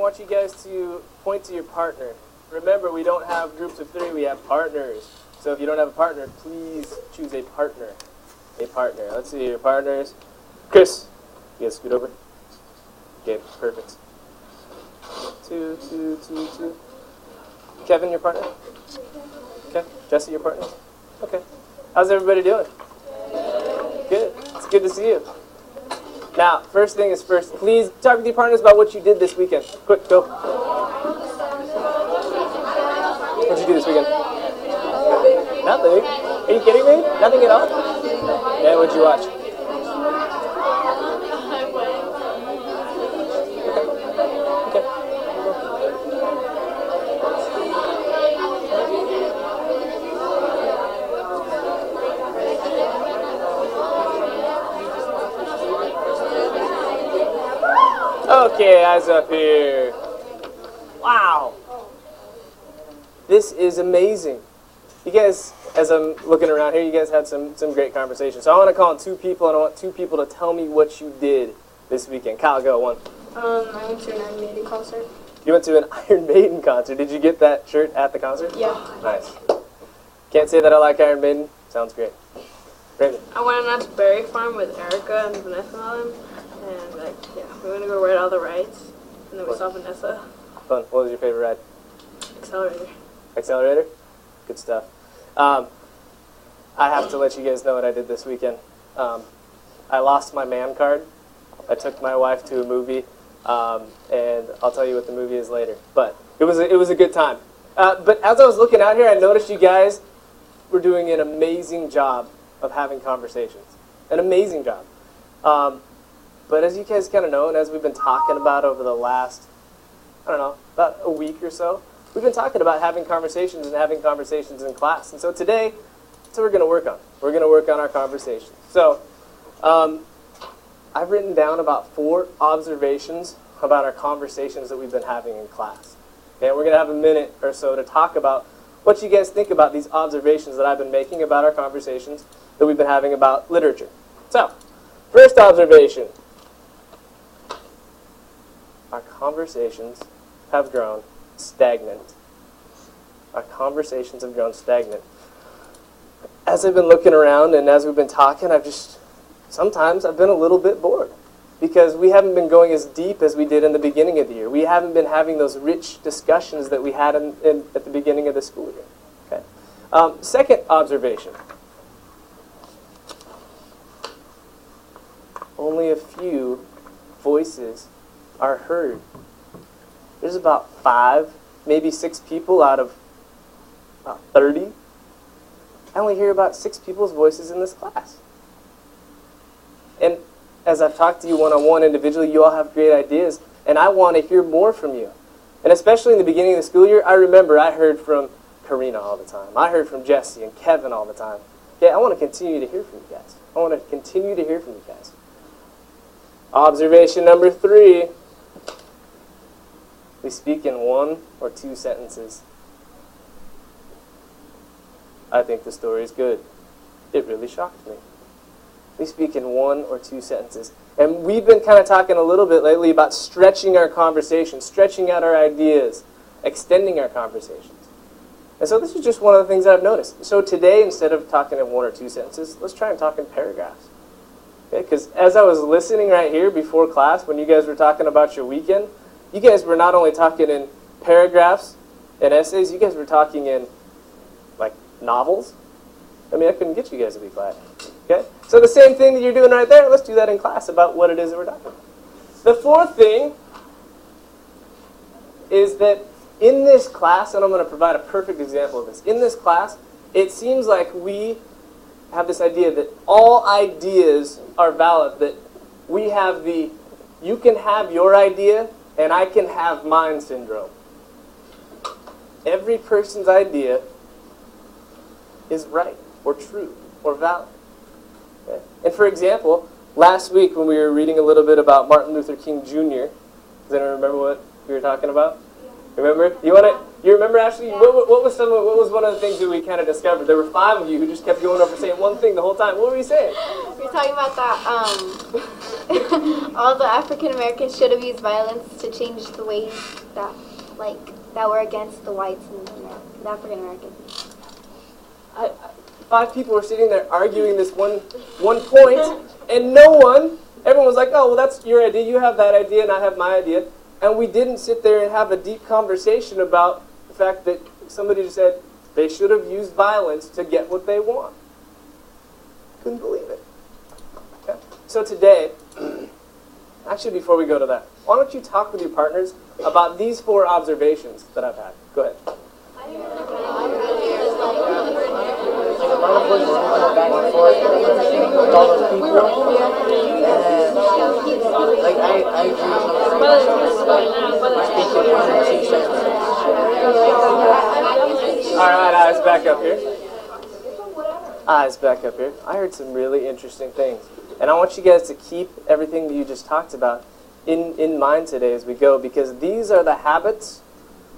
want you guys to point to your partner. Remember, we don't have groups of 3, we have partners. So if you don't have a partner, please choose a partner. A partner. Let's see your partners. Chris, you guys scoot over. Okay, perfect. 2, 2, 2, 2. Kevin, your partner? Okay. Jesse, your partner? Okay. How's everybody doing? Good. It's good to see you. Now, first thing is first, please talk with your partners about what you did this weekend. Quick, go. What'd you do this weekend? Nothing. Are you kidding me? Nothing at all? Yeah, what'd you watch? Okay, eyes up here. Wow. This is amazing. You guys, as I'm looking around here, you guys had some great conversations. So I want to call on 2 people, and I want 2 people to tell me what you did this weekend. Kyle, go, 1. I went to an Iron Maiden concert. You went to an Iron Maiden concert. Did you get that shirt at the concert? Yeah. Nice. Can't say that I like Iron Maiden. Sounds great. Raven. I went on a berry farm with Erica and Vanessa and all them. And, we went to go ride all the rides. And then we saw Vanessa. Fun. What was your favorite ride? Accelerator. Accelerator? Good stuff. I have to let you guys know what I did this weekend. I lost my man card. I took my wife to a movie, and I'll tell you what the movie is later. But it was a good time. But as I was looking out here, I noticed you guys were doing an amazing job of having conversations. An amazing job. But as you guys kind of know, and as we've been talking about over the last, about a week or so, we've been talking about having conversations and having conversations in class. And so today, that's what we're going to work on. We're going to work on our conversations. So I've written down about 4 observations about our conversations that we've been having in class. Okay, we're going to have a minute or so to talk about what you guys think about these observations that I've been making about our conversations that we've been having about literature. So, first observation. Our conversations have grown stagnant. Our conversations have grown stagnant. As I've been looking around and as we've been talking, sometimes I've been a little bit bored because we haven't been going as deep as we did in the beginning of the year. We haven't been having those rich discussions that we had at the beginning of the school year. Okay. Second observation. Only a few voices are heard. There's about 5, maybe 6 people out of about 30. I only hear about 6 people's voices in this class. And as I've talked to you one-on-one individually, you all have great ideas, and I want to hear more from you. And especially in the beginning of the school year, I remember I heard from Karina all the time. I heard from Jesse and Kevin all the time. Yeah, I want to continue to hear from you guys. I want to continue to hear from you guys. Observation number 3. We speak in 1 or 2 sentences. I think the story is good. It really shocked me. We speak in 1 or 2 sentences. And we've been kind of talking a little bit lately about stretching our conversation, stretching out our ideas, extending our conversations. And so this is just one of the things that I've noticed. So today, instead of talking in 1 or 2 sentences, let's try and talk in paragraphs. Okay? Because as I was listening right here before class, when you guys were talking about your weekend, you guys were not only talking in paragraphs and essays, you guys were talking in, novels. I couldn't get you guys to be quiet. Okay? So the same thing that you're doing right there, let's do that in class about what it is that we're talking about. The 4th thing is that in this class, and I'm going to provide a perfect example of this, in this class, it seems like we have this idea that all ideas are valid, that we have the you can have your idea and I can have mine syndrome. Every person's idea is right or true or valid. Okay? And for example, last week when we were reading a little bit about Martin Luther King Jr., does anyone remember what we were talking about? Remember? You remember, Ashley? Yeah. What was one of the things that we kind of discovered? There were 5 of you who just kept going over saying one thing the whole time. What were you saying? We were talking about that all the African Americans should have used violence to change the ways that, that were against the whites and the African Americans. 5 people were sitting there arguing this one point, and everyone was like, oh, well, that's your idea, you have that idea, and I have my idea. And we didn't sit there and have a deep conversation about the fact that somebody just said they should have used violence to get what they want. Couldn't believe it. Okay. So today, actually before we go to that, why don't you talk with your partners about these 4 observations that I've had. Go ahead. Back and forth with all those people. And I agree speaking 1 or 2 sentences. Alright, eyes back up here. Eyes back up here. I heard some really interesting things. And I want you guys to keep everything that you just talked about in mind today as we go, because these are the habits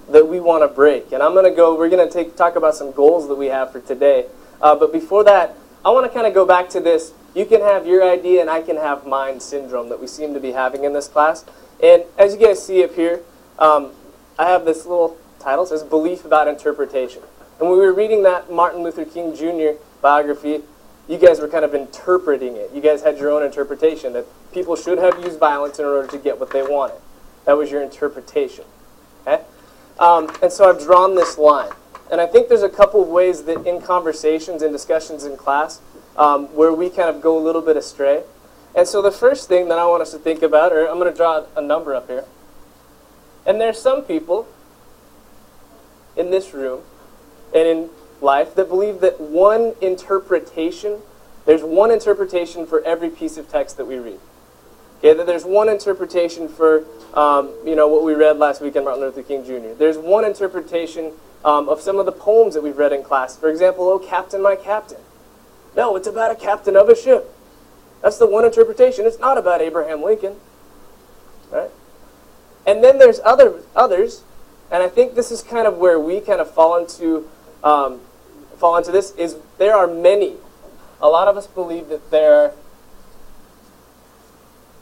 that we want to break. And we're going to talk about some goals that we have for today. But before that, I want to kind of go back to this, you can have your idea and I can have mine syndrome that we seem to be having in this class. And as you guys see up here, I have this little title, it says Belief About Interpretation. And when we were reading that Martin Luther King Jr. biography, you guys were kind of interpreting it. You guys had your own interpretation that people should have used violence in order to get what they wanted. That was your interpretation. Okay? And so I've drawn this line. And I think there's a couple of ways that in conversations and discussions in class where we kind of go a little bit astray. And so the first thing that I want us to think about, or I'm going to draw a number up here. And there's some people in this room and in life that believe that there's one interpretation for every piece of text that we read. Okay, that there's one interpretation for what we read last week on Martin Luther King Jr. There's one interpretation of some of the poems that we've read in class. For example, "Oh, Captain, My Captain." No, it's about a captain of a ship. That's the one interpretation. It's not about Abraham Lincoln. Right? And then there's others, and I think this is kind of where we kind of fall into this, is there are many. A lot of us believe that there are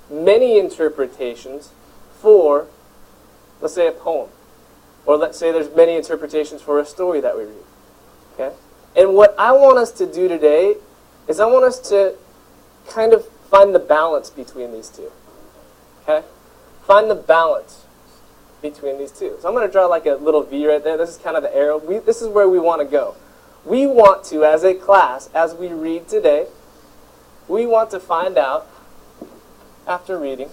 many interpretations for, let's say, a poem. Or let's say there's many interpretations for a story that we read. Okay? And what I want us to do today is I want us to kind of find the balance between these two. Okay? Find the balance between these two. So I'm going to draw like a little V right there. This is kind of the arrow. This is where we want to go. We want to, as a class, as we read today, we want to find out, after reading,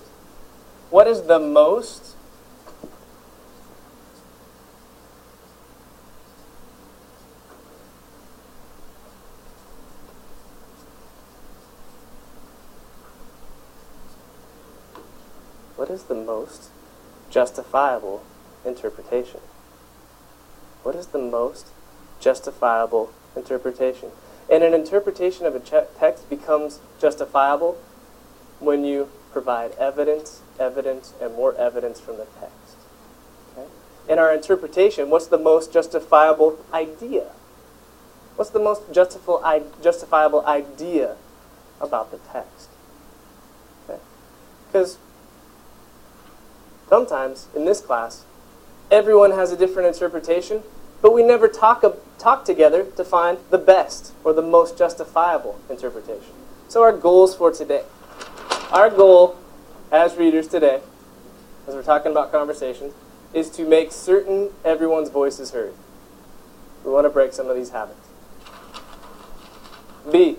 what is the most justifiable interpretation? What is the most justifiable interpretation? And an interpretation of a text becomes justifiable when you provide evidence, and more evidence from the text. Okay? In our interpretation, what's the most justifiable idea? What's the most justifiable idea about the text? Okay? Because sometimes, in this class, everyone has a different interpretation, but we never talk together to find the best or the most justifiable interpretation. So our goals for today. Our goal as readers today, as we're talking about conversations, is to make certain everyone's voice is heard. We want to break some of these habits. B,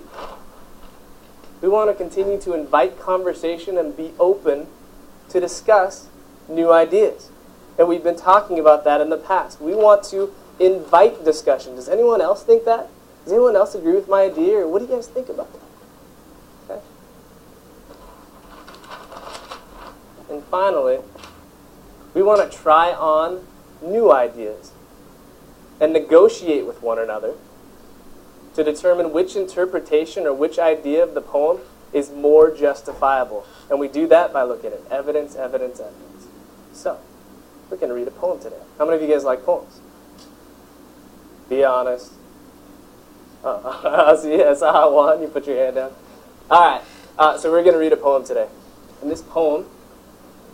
we want to continue to invite conversation and be open to discuss new ideas. And we've been talking about that in the past. We want to invite discussion. Does anyone else think that? Does anyone else agree with my idea? Or what do you guys think about that? Okay. And finally, we want to try on new ideas and negotiate with one another to determine which interpretation or which idea of the poem is more justifiable. And we do that by looking at evidence. So, we're going to read a poem today. How many of you guys like poems? Be honest. I see. I saw one. You put your hand down. All right. So we're going to read a poem today. And this poem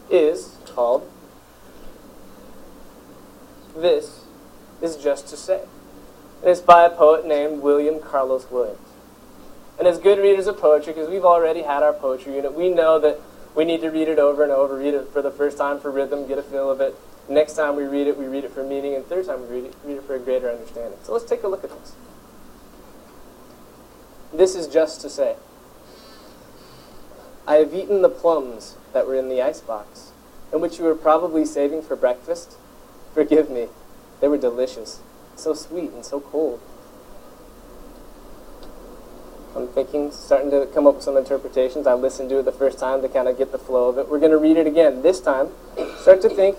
is called This Is Just to Say. And it's by a poet named William Carlos Williams. And as good readers of poetry, because we've already had our poetry unit, we know that we need to read it over and over, read it for the first time for rhythm, get a feel of it. Next time we read it for meaning, and third time we read it for a greater understanding. So let's take a look at this. This is just to say. I have eaten the plums that were in the icebox, and which you were probably saving for breakfast. Forgive me, they were delicious, so sweet and so cold. I'm thinking, starting to come up with some interpretations. I listened to it the first time to kind of get the flow of it. We're going to read it again. This time, start to think,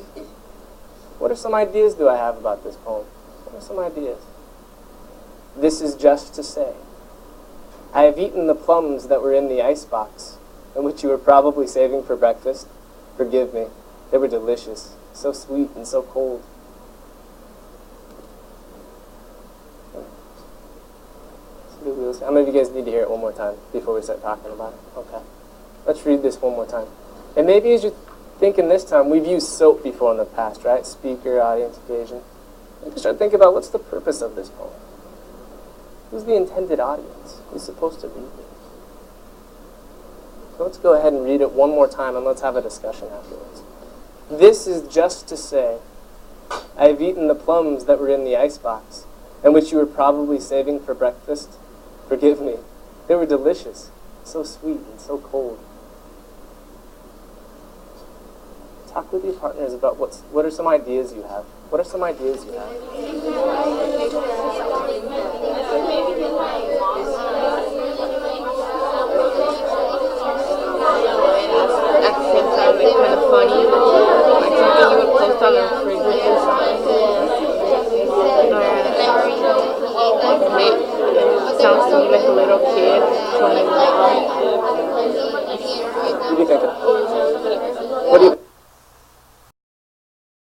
what are some ideas do I have about this poem? What are some ideas? This is just to say. I have eaten the plums that were in the icebox, and which you were probably saving for breakfast. Forgive me, they were delicious, so sweet and so cold. How many of you guys need to hear it one more time before we start talking about it? Okay. Let's read this one more time. And maybe as you're thinking this time, we've used SOAP before in the past, right? Speaker, audience, occasion. You can start thinking about what's the purpose of this poem. Who's the intended audience? Who's supposed to read this? So let's go ahead and read it one more time and let's have a discussion afterwards. This is just to say, I have eaten the plums that were in the icebox, and which you were probably saving for breakfast. Forgive me, they were delicious, so sweet and so cold. Talk with your partners about what are some ideas you have. What are some ideas you have? At the same time, it's kind of funny. Like something you would post on a refrigerator or something. It sounds to me like a little kid playing. What do you think? What do you